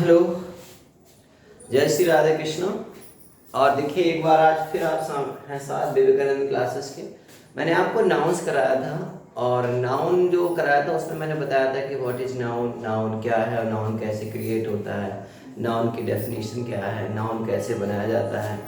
Hello, जय श्री राधे कृष्ण। और देखिए एक बार आज फिर आप हैं साथ विवेकानंद क्लासेस के। मैंने आपको नाउन्स कराया था और नाउन जो कराया था उसमें मैंने बताया था कि व्हाट इज नाउन, नाउन क्या है, नाउन कैसे क्रिएट होता है, नाउन की डेफिनेशन क्या है, नाउन कैसे बनाया जाता है।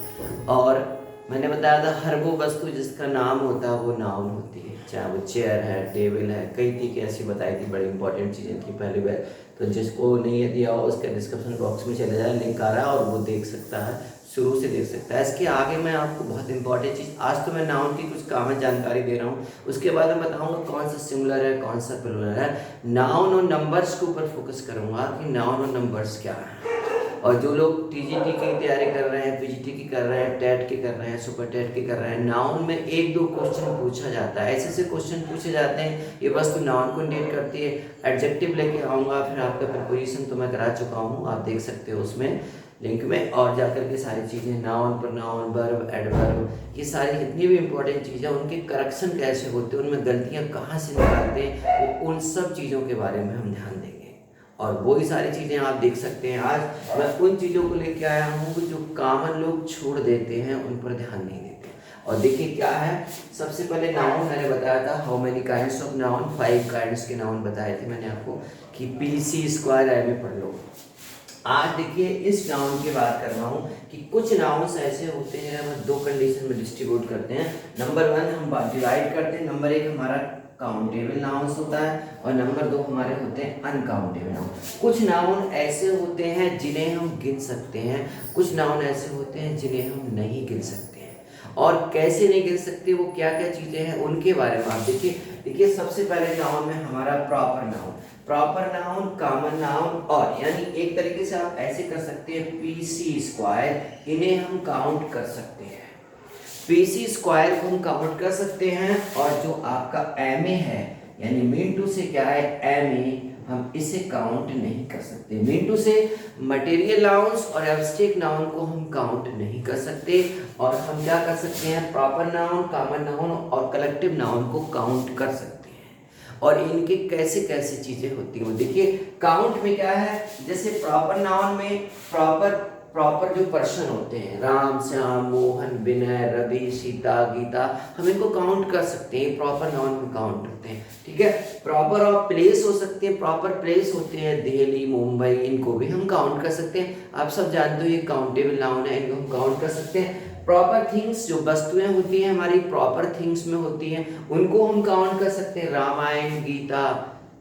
और मैंने बताया था हर वो वस्तु जिसका नाम होता है वो नाउन होती है, चाहे वो चेयर है, टेबल है, कई चीज़ें ऐसी बताई थी, बड़ी इंपॉर्टेंट चीज़ें थी पहली बार। तो जिसको नहीं दिया हो उसके डिस्क्रिप्शन बॉक्स में चले जाए, लिंक आ रहा है और वो देख सकता है, शुरू से देख सकता है। इसके आगे मैं आपको बहुत इंपॉर्टेंट चीज़, आज तो मैं नाउन की कुछ कॉमन जानकारी दे रहा हूँ, उसके बाद मैं बताऊंगा कौन सा सिंगुलर है कौन सा प्लूरल है। नाउन और नंबर्स के ऊपर फोकस करूंगा कि नाउन और नंबर्स क्या है। और जो लोग टीजीटी की तैयारी कर रहे हैं, पीजीटी की कर रहे हैं, टेट की कर रहे हैं, सुपर टेट की कर रहे हैं, नाउन में एक दो क्वेश्चन पूछा जाता है, ऐसे ऐसे क्वेश्चन पूछे जाते हैं। ये वस्तु नाउन को इंडिकेट करती है। एडजेक्टिव लेके आऊँगा, फिर आपका प्रीपोजिशन तो मैं करा चुका हूँ, आप देख सकते हो उसमें लिंक में, और जाकर के सारी चीज़ें नाउन, प्रोनाउन, वर्ब, एडवर्ब, ये सारी जितनी भी इंपॉर्टेंट चीज़ें उनके करेक्शन कैसे होते हैं, उनमें गलतियाँ कहाँ से निकालते हैं, वो उन सब चीज़ों के बारे में हम ध्यान देंगे। और वही सारी चीज़ें आप देख सकते हैं। आज मैं उन चीज़ों को लेके आया हूँ जो कॉमन लोग छोड़ देते हैं, उन पर ध्यान नहीं देते। और देखिए क्या है, सबसे पहले नाउन मैंने बताया था, how many kinds of noun, 5 kinds के नाउन बताए थे मैंने आपको कि पीसी स्क्वायर आई में पढ़ लो। आज देखिए इस नाउन की बात कर रहा हूँ कि कुछ नाउन्स ऐसे होते हैं, हम दो कंडीशन में डिस्ट्रीब्यूट करते हैं। नंबर 1 हम डिवाइड करते हैं, नंबर 1 हमारा काउंटेबल नाउन्स होता है और नंबर 2 हमारे होते हैं अनकाउंटेबल नाउन। कुछ नाउन ऐसे होते हैं जिन्हें हम गिन सकते हैं, कुछ नाउन ऐसे होते हैं जिन्हें हम नहीं गिन सकते हैं। और कैसे नहीं गिन सकते, वो क्या क्या चीज़ें हैं उनके बारे में आप देखिए सबसे पहले नाउन में हमारा proper noun, proper noun, common noun, और यानी एक तरीके से आप ऐसे कर सकते हैं पीसी स्क्वायर, इन्हें हम काउंट कर सकते हैं। पीसी स्क्वायर को हम काउंट कर सकते हैं। और जो आपका एम ए है, यानी मीन टू से क्या है एम ए, हम इसे काउंट नहीं कर सकते। मीन टू से मटेरियल नाउन्स और एब्स्ट्रैक्ट नाउन को हम काउंट नहीं कर सकते। और हम क्या कर सकते हैं, प्रॉपर नाउन, कॉमन नाउन और कलेक्टिव नाउन को काउंट कर सकते हैं। और इनके कैसे कैसे चीजें होती हैं देखिए। काउंट में क्या है, जैसे प्रॉपर नाउन में प्रॉपर जो पर्सन होते हैं, राम, श्याम, मोहन, विनय, रवि, सीता, गीता, हम इनको काउंट कर सकते हैं, प्रॉपर नाउन में काउंट होते हैं। ठीक है, प्रॉपर और प्लेस हो सकते हैं, प्रॉपर प्लेस होते हैं दिल्ली, मुंबई, इनको भी हम काउंट कर सकते हैं। आप सब जानते हो ये काउंटेबल नाउन है, इनको हम काउंट कर सकते हैं। प्रॉपर थिंग्स, जो वस्तुएं होती हैं हमारी प्रॉपर थिंग्स में होती हैं, उनको हम काउंट कर सकते हैं। रामायण, गीता,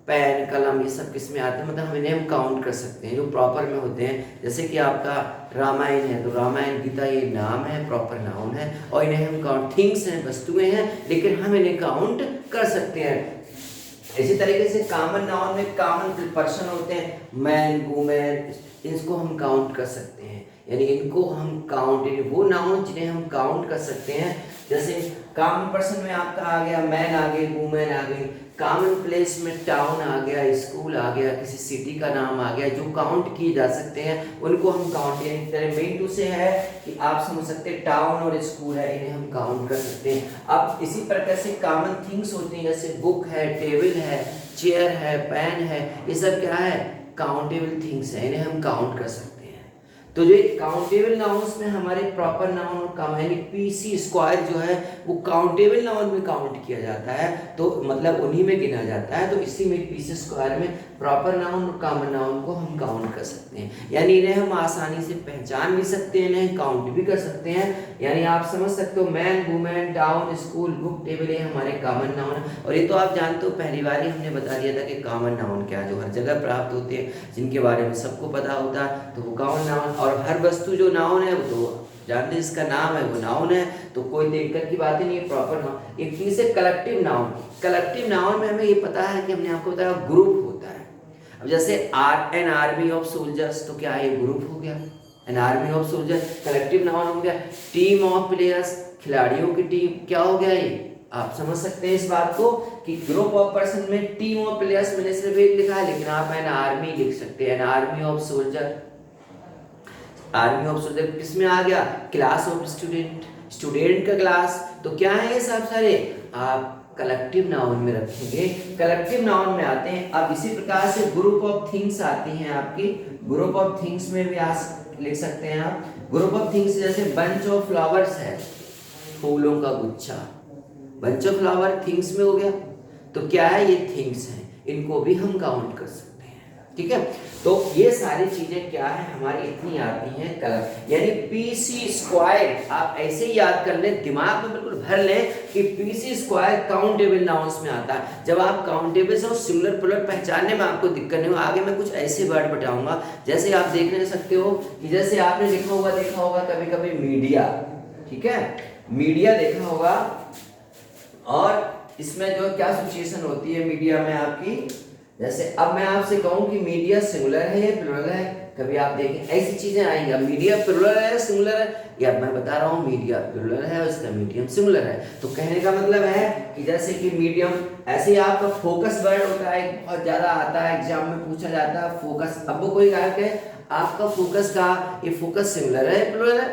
पेन, कलम, ये सब किस में आते हैं, मतलब हम इन्हें काउंट कर सकते हैं जो प्रॉपर में होते हैं। जैसे कि आपका रामायण है, तो रामायण, गीता, ये नाम है, प्रॉपर नाउन है, और इन्हें हम काउंट, थिंग्स हैं, वस्तुएं हैं, लेकिन हम इन्हें काउंट कर सकते हैं। इसी तरीके से कॉमन नाउन में कॉमन पर्सन होते हैं, मैन, वुमेन, इसको हम काउंट कर सकते हैं, यानी इनको हम काउंट, वो नाउन जिन्हें हम काउंट कर सकते हैं। जैसे कॉमन पर्सन में आपका आ गया मैन, आ गई वुमेन, आ गई। कॉमन प्लेस में टाउन आ गया, स्कूल आ गया, किसी सिटी का नाम आ गया, जो काउंट किए जा सकते हैं उनको हम काउंट, यानी मेन टू से है कि आप समझ सकते हैं टाउन और स्कूल है, इन्हें हम काउंट कर सकते हैं। अब इसी प्रकार से कॉमन थिंग्स होती हैं, जैसे बुक है, टेबल है, चेयर है, पेन है, ये सब क्या है, काउंटेबल थिंग्स है, इन्हें हम काउंट कर सकते हैं। तो जो काउंटेबल नाउन्स में हमारे प्रॉपर नाउन और यानी पीसी स्क्वायर जो है वो काउंटेबल नाउन में काउंट किया जाता है, तो मतलब उन्हीं में गिना जाता है। तो इसी में पीसी स्क्वायर में प्रॉपर नाउन और कॉमन नाउन को हम काउंट कर सकते हैं, यानी इन्हें हम आसानी से पहचान भी सकते हैं, इन्हें काउंट भी कर सकते हैं। यानी आप समझ सकते हो man, women, town, school, book, table, ये हमारे कॉमन नाउन है। और ये तो आप जानते हो, पहली बार ही हमने बता दिया था कि कॉमन नाउन क्या है, जो हर जगह प्राप्त होते हैं, जिनके बारे में सबको पता होता है, तो वो कॉमन नाउन। और हर वस्तु जो नाउन है वो तो जानते हैं, इसका नाम है वो नाउन है, तो कोई देखकर की बात ही नहीं है, प्रॉपर नाउन। एक चीज है कलेक्टिव नाउन। कलेक्टिव नाउन में हमें ये पता है कि हमने आपको बताया ग्रुप होता है। अब जैसे एन आर्मी ऑफ सोल्जर्स, तो क्या ये ग्रुप हो गया, an army of soldier collective noun हो गया। टीम ऑफ प्लेयर्स, खिलाड़ियों की टीम, क्या हो गया ये, आप समझ सकते हैं इस बात को कि ग्रुप ऑफ पर्सन में टीम ऑफ प्लेयर्स मैंने सिर्फ एक लिखा है, लेकिन आप एन आर्मी लिख सकते हैं, an army of soldier. Army of soldier किस में आ गया, क्लास ऑफ स्टूडेंट, स्टूडेंट का क्लास, तो क्या है ये सब सारे आप कलेक्टिव नाउन में रखेंगे। कलेक्टिव नाउन में आते हैं। अब इसी प्रकार से ग्रुप ऑफ थिंग्स आती हैं आपकी। ग्रुप ऑफ थिंग्स में भी लिख सकते हैं आप। ग्रुप ऑफ थिंग्स जैसे बंच ऑफ फ्लावर्स है, फूलों का गुच्छा। बंच ऑफ फ्लावर थिंग्स में हो गया, तो क्या है, ये थिंग्स हैं, इनको भी हम काउंट कर सकते हैं। ठीक है, तो ये सारी चीजें क्या है हमारी इतनी आती हैं कलर, यानी पीसी स्क्वायर। आप ऐसे ही याद कर लें, दिमाग में बिल्कुल भर लें कि पीसी स्क्वायर काउंटेबल नाउन्स में आता है। जब आप काउंटेबल से सिंगुलर प्लूरल पहचानने में आपको दिक्कत नहीं हो, आगे मैं कुछ ऐसे वर्ड बताऊंगा। जैसे आप देखने सकते हो कि जैसे आपने देखा होगा कभी कभी मीडिया, ठीक है, मीडिया देखा होगा, और इसमें जो क्या सिचुएशन होती है मीडिया में आपकी, जैसे अब मैं आपसे कहूं कि मीडिया सिंगुलर है या प्लूरल है, कभी आप देखें ऐसी चीजें आएंगी। मीडिया प्लूरल है सिंगुलर है, या मैं बता रहा हूं मीडिया प्लूरल है और इसका मीडियम सिंगुलर है। तो कहने का मतलब है कि जैसे कि मीडियम, ऐसे ही आपका फोकस वर्ड होता है, बहुत ज्यादा आता है, एग्जाम में पूछा जाता है फोकस। अब वो कोई कहा कि आपका फोकस का, ये फोकस सिंगुलर है प्लूरल है,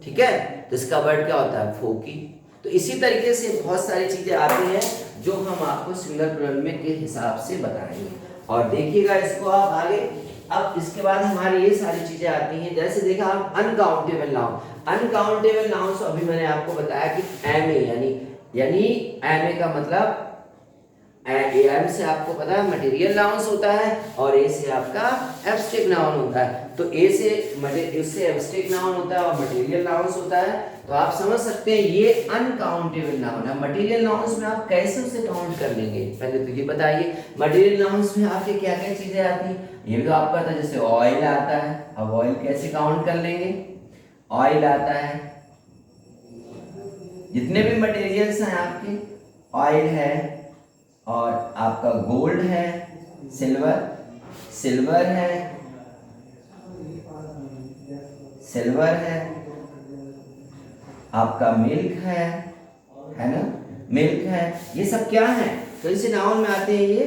ठीक है, तो इसका वर्ड क्या होता है, फोकी। तो इसी तरीके से बहुत सारी चीजें आती हैं जो हम आपको सिंगुलर प्लूरल में के हिसाब से बताएंगे, और देखिएगा इसको आप आगे। अब इसके बाद हमारी ये सारी चीजें आती हैं, जैसे देखा आप अनकाउंटेबल नाउन। अनकाउंटेबल नाउन तो अभी मैंने आपको बताया कि एम यानी एम ए का मतलब एम से आपको पता है मटेरियल नाउन्स होता है, और ए से आपका एब्स्ट्रैक्ट नाउन होता है। तो ए से एब्स्ट्रैक्ट नाउन होता है और मटेरियल नाउन्स होता है। तो आप समझ सकते हैं ये अनकाउंटेबल नाउन है। मटेरियल नाउन्स में आप कैसे उसे काउंट कर लेंगे, पहले तो ये बताइए। मटेरियल नाउन्स में आपके क्या क्या चीजें आती हैं, ये भी तो आपको पता है। जैसे ऑयल आता है, अब ऑयल कैसे काउंट कर लेंगे, ऑयल आता है, जितने भी मटेरियल्स हैं आपके, ऑयल है, और आपका गोल्ड है, सिल्वर है, आपका मिल्क है ना, मिल्क है, ये सब क्या है, कौन से नाउन में आते हैं, ये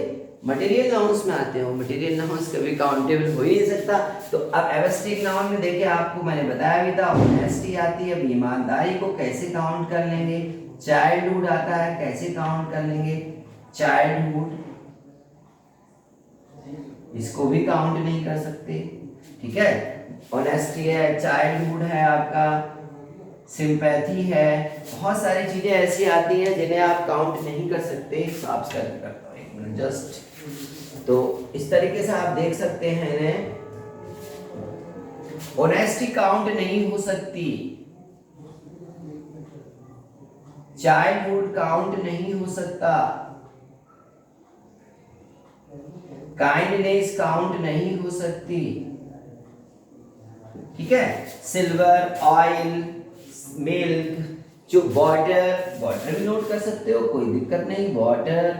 मटेरियल नाउन्स में आते हैं। मटेरियल नाउन्स कभी काउंटेबल हो ही नहीं सकता। तो अब एब्स्ट्रैक्ट नाउन में देखिए, आपको मैंने बताया भी था, ऑनेस्टी आती है। अब ईमानदारी को कैसे काउंट कर लेंगे, चाइल्डहुड आता है, कैसे काउंट कर लेंगे, चाइल्डहुड, इसको भी काउंट नहीं कर सकते, ठीक है। ऑनेस्टी है, चाइल्डहुड है आपका, सिंपैथी है, बहुत सारी चीजें ऐसी आती हैं जिन्हें आप काउंट नहीं कर सकते। साफ करता हूं एक मिनट जस्ट। तो इस तरीके से आप देख सकते हैं इन्हें। ऑनेस्टी काउंट नहीं हो सकती, चाइल्डहुड काउंट नहीं हो सकता, काइंडनेस काउंट नहीं हो सकती, ठीक है। सिल्वर, ऑयल, मिल्क, जो वाटर भी नोट कर सकते हो, कोई दिक्कत नहीं, वाटर,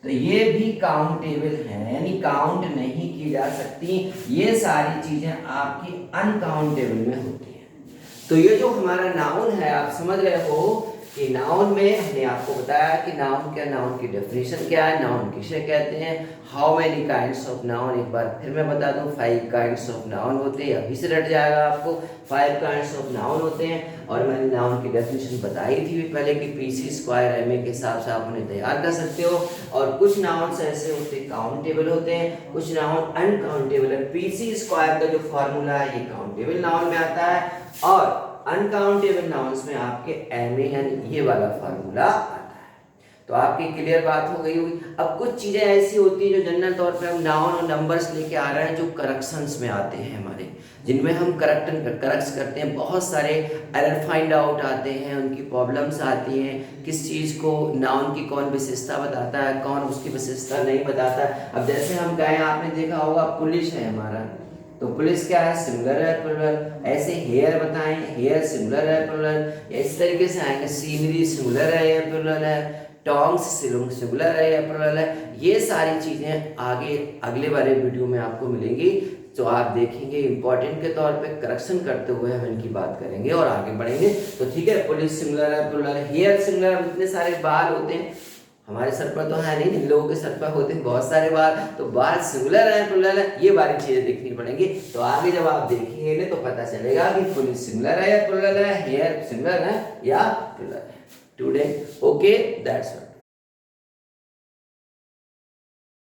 तो ये भी काउंटेबल है, यानी काउंट नहीं की जा सकती। ये सारी चीजें आपकी अनकाउंटेबल में होती हैं। तो ये जो हमारा नाउन है, आप समझ रहे हो कि नाउन में हमने आपको बताया कि नाउन क्या, नाउन की डेफिनेशन क्या है, नाउन किसे कहते हैं, how many kinds of noun. एक बार फिर मैं बता दूं, 5 काइंड्स ऑफ नाउन होते हैं, अभी से रट जाएगा आपको, 5 काइंड्स ऑफ नाउन होते हैं। और मैंने नाउन की डेफिनेशन बताई थी पहले कि पीसी स्क्वायर एमए के हिसाब से आप उन्हें तैयार कर सकते हो। और कुछ नाउन्स ऐसे होते हैं काउंटेबल होते हैं, कुछ नाउन अनकाउंटेबल है। पीसी स्क्वायर का जो फॉर्मूला है ये काउंटेबल नाउन में आता है, और अनकाउंटेबल नाउन्स में आपके एमए यानी ये वाला फार्मूला आता है। तो आपकी क्लियर बात हो गई होगी। अब कुछ चीजें ऐसी होती है जो जनरल तौर पे हम नाउन और नंबर्स लेके आ रहे हैं, जो करेक्शंस में आते हैं हमारे, जिनमें हम करेक्ट करते हैं। बहुत सारे एरर फाइंड आउट आते हैं, उनकी प्रॉब्लम्स आती हैं, किस चीज़ को नाउन की कौन विशेषता बताता है, कौन उसकी विशेषता नहीं बताता है। अब जैसे हम कहें, आपने देखा होगा पुलिस है हमारा, तो पुलिस क्या है, सिंगुलर है प्लूरल। ऐसे हेयर बताएं, हेयर सिंगुलर है प्लूरल। इस तरीके से आएंगे, सीनरी सिंगुलर है या प्लूरल है, टॉन्ग्स सिंगुलर है या प्लूरल है। ये सारी चीजें आगे अगले वाले वीडियो में आपको मिलेंगी, तो आप देखेंगे इंपॉर्टेंट के तौर पे करेक्शन करते हुए हम इनकी बात करेंगे और आगे बढ़ेंगे। तो ठीक है, पुलिस सिंगुलर है, प्लूरल है, हेयर सिंगुलर है। इतने सारे बाल होते हैं, हमारे सर पर तो है नहीं, इन लोगों के सर पर होते हैं बहुत सारे बाल, तो बाल सिंगुलर है प्लूरल है, ये बारी चीजें देखनी पड़ेंगी। तो आगे जब आप देखेंगे इन्हें तो पता चलेगा कि पुलिस सिंगुलर है या प्लूरल है, हेयर सिंगुलर है या प्लूरल है। today. Okay, that's all.